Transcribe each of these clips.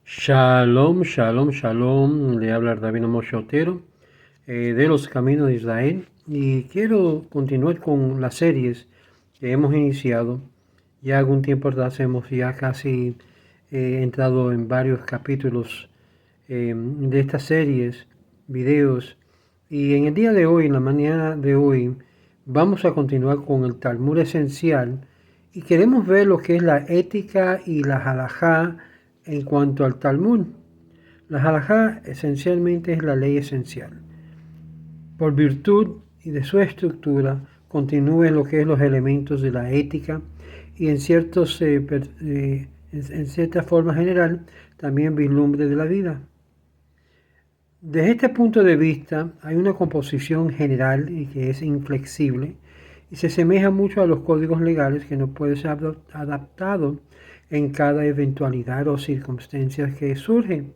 Shalom, shalom, shalom. Le habla Rabino Moshe Otero de los Caminos de Israel y quiero continuar con las series que hemos iniciado. Ya algún tiempo atrás hemos ya casi entrado en varios capítulos de estas series, videos, y en el día de hoy, en la mañana de hoy, vamos a continuar con el Talmud esencial y queremos ver lo que es la ética y la halajá en cuanto al Talmud. La halajá esencialmente es la ley esencial. Por virtud y de su estructura, continúa lo que es los elementos de la ética y en cierta forma general también vislumbre de la vida. Desde este punto de vista, hay una composición general y que es inflexible y se asemeja mucho a los códigos legales que no puede ser adaptado en cada eventualidad o circunstancias que surgen.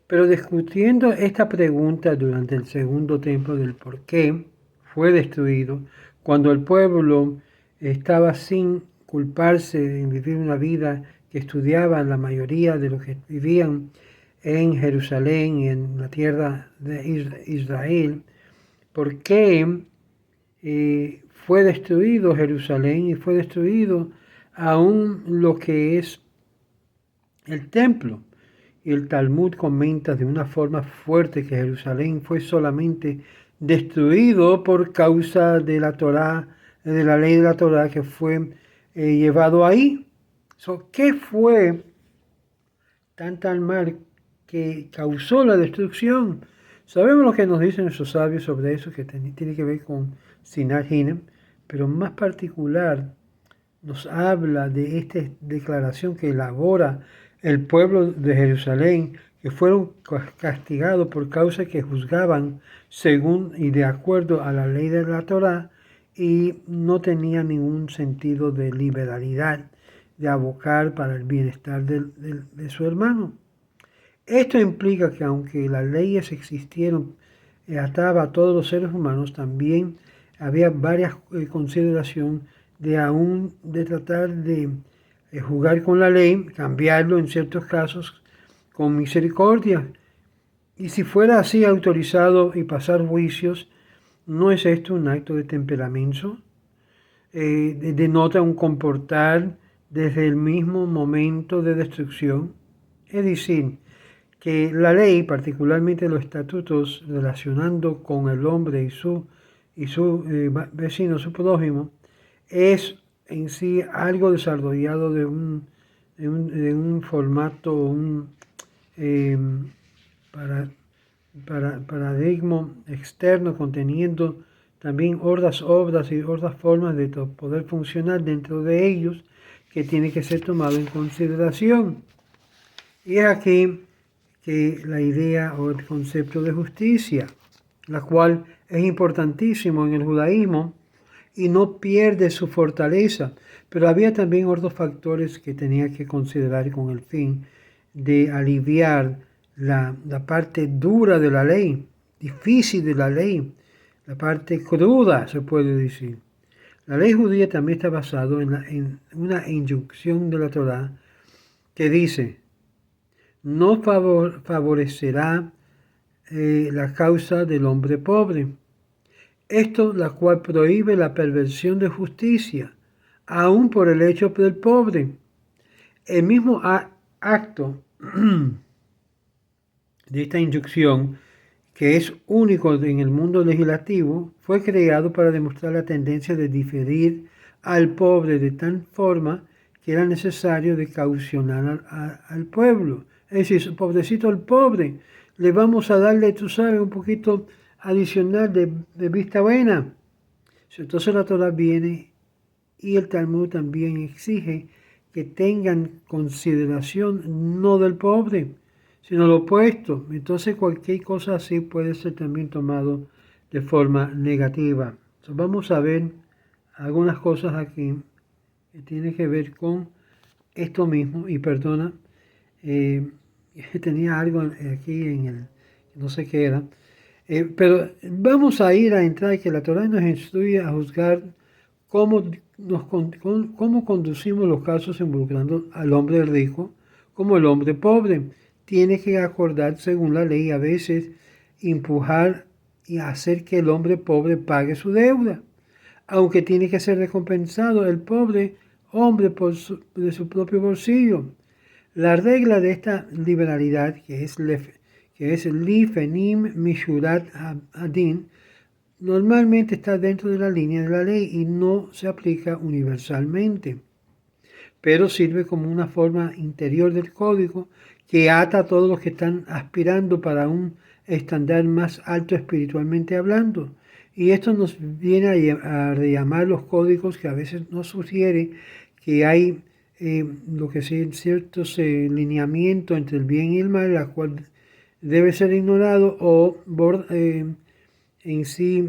Pero discutiendo esta pregunta durante el segundo templo del por qué fue destruido, cuando el pueblo estaba sin culparse de vivir una vida que estudiaban la mayoría de los que vivían en Jerusalén y en la tierra de Israel, por qué fue destruido Jerusalén y fue destruido aún lo que es el templo. Y el Talmud comenta de una forma fuerte que Jerusalén fue solamente destruido por causa de la Torá, de la ley de la Torá que fue llevado ahí. ¿Qué fue tan mal que causó la destrucción? Sabemos lo que nos dicen nuestros sabios sobre eso, que tiene que ver con Sinat Hinem, pero más particular nos habla de esta declaración que elabora el pueblo de Jerusalén, que fueron castigados por causa que juzgaban según y de acuerdo a la ley de la Torá y no tenían ningún sentido de liberalidad, de abocar para el bienestar de su hermano. Esto implica que aunque las leyes existieron y ataba a todos los seres humanos, también había varias consideraciones de tratar de jugar con la ley, cambiarlo en ciertos casos con misericordia. Y si fuera así autorizado y pasar juicios, ¿no es esto un acto de temperamento? Denota un comportar desde el mismo momento de destrucción. Es decir, que la ley, particularmente los estatutos relacionando con el hombre y su vecino, su prójimo, es en sí algo desarrollado de un formato, eh, para, paradigma externo conteniendo también otras obras y otras formas de poder funcionar dentro de ellos que tiene que ser tomado en consideración. Y es aquí que la idea o el concepto de justicia, la cual es importantísimo en el judaísmo y no pierde su fortaleza, pero había también otros factores que tenía que considerar con el fin de aliviar la parte dura de la ley, difícil de la ley, la parte cruda, se puede decir. La ley judía también está basada en una instrucción de la Torá que dice: no favorecerá la causa del hombre pobre. Esto la cual prohíbe la perversión de justicia, aun por el hecho del pobre. El mismo acto de esta instrucción, que es único en el mundo legislativo, fue creado para demostrar la tendencia de diferir al pobre de tal forma que era necesario de caucionar al pueblo. Es decir, pobrecito el pobre, le vamos a darle, tú sabes, un poquito adicional de vista buena. Entonces la Torah viene y el Talmud también exige que tengan consideración no del pobre, sino lo opuesto. Entonces cualquier cosa así puede ser también tomado de forma negativa. Entonces vamos a ver algunas cosas aquí que tienen que ver con esto mismo. Y perdona, tenía algo aquí en el, no sé qué era. Pero vamos a ir a entrar que la Torah nos instruye a juzgar cómo conducimos los casos involucrando al hombre rico como el hombre pobre. tiene que acordar según la ley, a veces empujar y hacer que el hombre pobre pague su deuda, aunque tiene que ser recompensado el pobre hombre de su propio bolsillo. La regla de esta liberalidad, que es Lifenim Mishurat Adin, normalmente está dentro de la línea de la ley y no se aplica universalmente, pero sirve como una forma interior del código que ata a todos los que están aspirando para un estándar más alto espiritualmente hablando. Y esto nos viene a rellamar los códigos que a veces nos sugiere que hay lo que son ciertos lineamientos entre el bien y el mal, la cual debe ser ignorado o en sí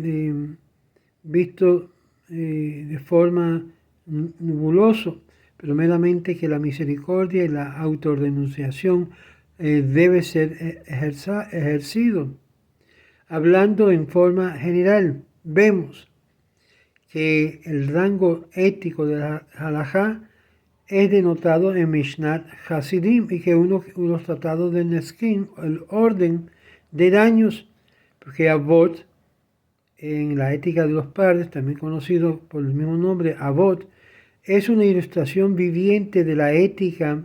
visto de forma nebuloso, pero meramente que la misericordia y la autorrenunciación debe ser ejercido. Hablando en forma general, vemos que el rango ético de la halajá es denotado en Mishnat Hasidim y que unos tratados de Neskin, el orden de daños, porque Avot, en la ética de los padres, también conocido por el mismo nombre, Avot, es una ilustración viviente de la ética,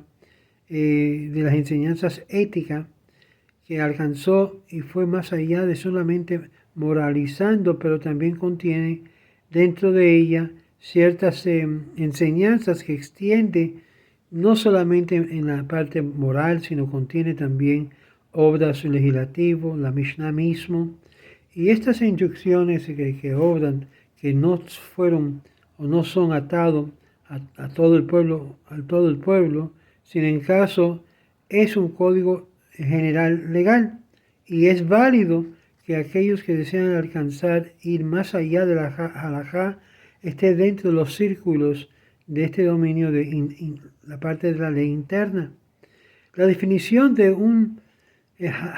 de las enseñanzas éticas, que alcanzó y fue más allá de solamente moralizando, pero también contiene dentro de ella ciertas enseñanzas que extiende no solamente en la parte moral, sino contiene también obras legislativas, la Mishnah mismo, y estas instrucciones que obran, que no fueron o no son atados a todo el pueblo, sino en caso es un código general legal y es válido que aquellos que desean alcanzar, ir más allá de la halajá, esté dentro de los círculos de este dominio de la parte de la ley interna. La definición de un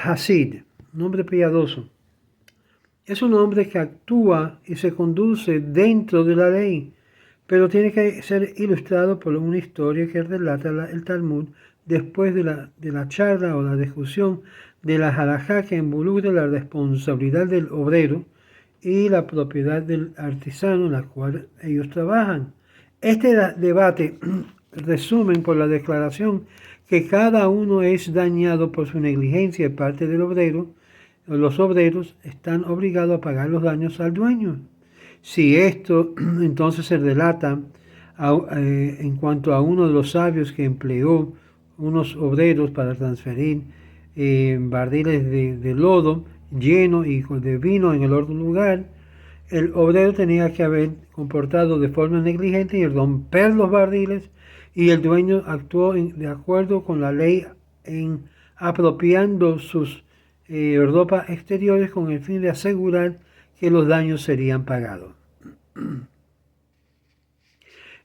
hasid, un hombre piadoso, es un hombre que actúa y se conduce dentro de la ley, pero tiene que ser ilustrado por una historia que relata el Talmud después de la charla o la discusión de la halajá que involucra la responsabilidad del obrero y la propiedad del artesano en la cual ellos trabajan. Este debate resumen por la declaración que cada uno es dañado por su negligencia de parte del obrero. Los obreros están obligados a pagar los daños al dueño. Si esto entonces se relata en cuanto a uno de los sabios que empleó unos obreros para transferir barriles de lodo lleno y de vino en el otro lugar, el obrero tenía que haber comportado de forma negligente y romper los barriles, y el dueño actuó de acuerdo con la ley en apropiando sus ropas exteriores con el fin de asegurar que los daños serían pagados.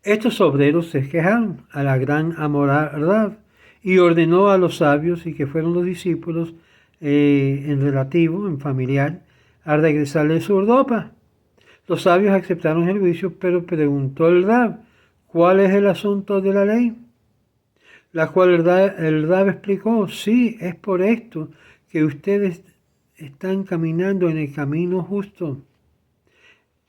Estos obreros se quejaron a la gran Amorá Rab y ordenó a los sabios, y que fueron los discípulos en relativo, en familiar, a regresarle su ropa. Los sabios aceptaron el juicio, pero preguntó el Rab, ¿cuál es el asunto de la ley? La cual el Rab explicó, sí, es por esto que ustedes están caminando en el camino justo.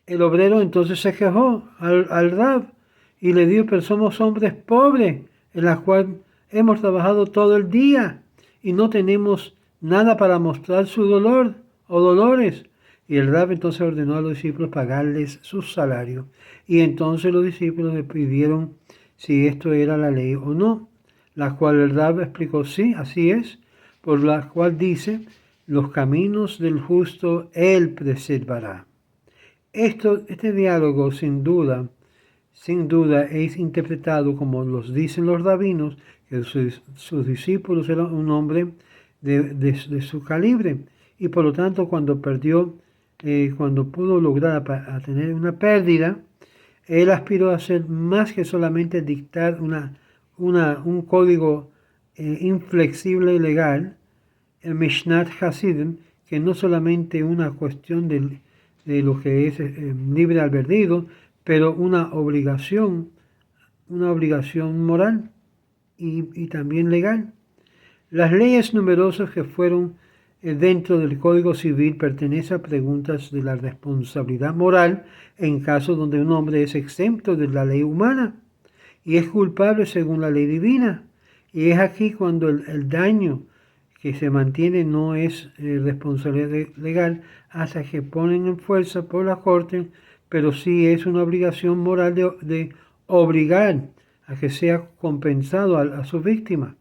El obrero entonces se quejó al Rab y le dijo, pero somos hombres pobres, en la cual hemos trabajado todo el día y no tenemos nada para mostrar su dolor o dolores. Y el Rab entonces ordenó a los discípulos pagarles su salario. Y entonces los discípulos le pidieron si esto era la ley o no, la cual el Rab explicó, sí, así es, por la cual dice, los caminos del justo él preservará. Este diálogo sin duda es interpretado como los dicen los rabinos, que sus discípulos eran un hombre de su calibre, y por lo tanto cuando pudo lograr a tener una pérdida, él aspiró a hacer más que solamente dictar un código inflexible y legal, el Mishnat Hasidim, que no solamente una cuestión de lo que es libre albedrío, pero una obligación moral y también legal. Las leyes numerosas que fueron dentro del Código Civil pertenecen a preguntas de la responsabilidad moral en casos donde un hombre es exento de la ley humana y es culpable según la ley divina. Y es aquí cuando el daño que se mantiene no es responsabilidad legal hasta que ponen en fuerza por la corte, pero sí es una obligación moral de obligar a que sea compensado a su víctima.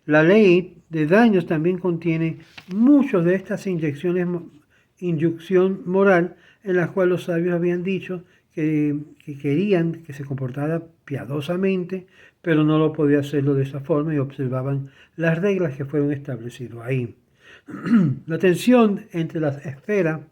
La ley de daños también contiene muchas de estas inyección moral en las cuales los sabios habían dicho que querían que se comportara piadosamente, pero no lo podía hacerlo de esa forma y observaban las reglas que fueron establecidas ahí. La tensión entre las esferas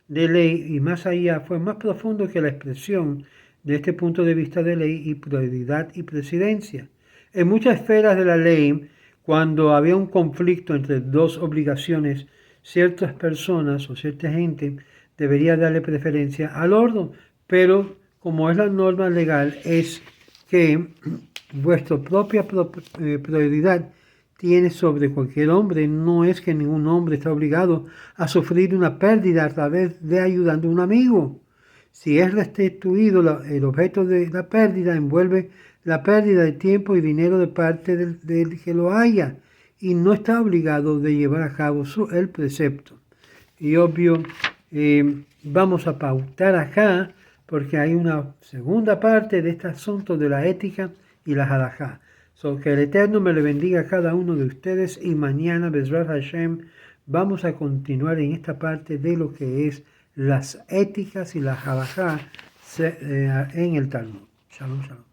de ley y más allá fue más profundo que la expresión de este punto de vista de ley y prioridad y presidencia. En muchas esferas de la ley, cuando había un conflicto entre dos obligaciones, ciertas personas o cierta gente debería darle preferencia al orden, pero como es la norma legal, es que vuestra propia prioridad tiene sobre cualquier hombre. No es que ningún hombre está obligado a sufrir una pérdida a través de ayudando a un amigo. Si es restituido el objeto de la pérdida, envuelve la pérdida de tiempo y dinero de parte del que lo haya y no está obligado de llevar a cabo el precepto. Y obvio, vamos a pautar acá porque hay una segunda parte de este asunto de la ética y la halajá. Que el Eterno me le bendiga a cada uno de ustedes y mañana, Bezrat Hashem, vamos a continuar en esta parte de lo que es las éticas y la halajá en el Talmud. Shalom, shalom.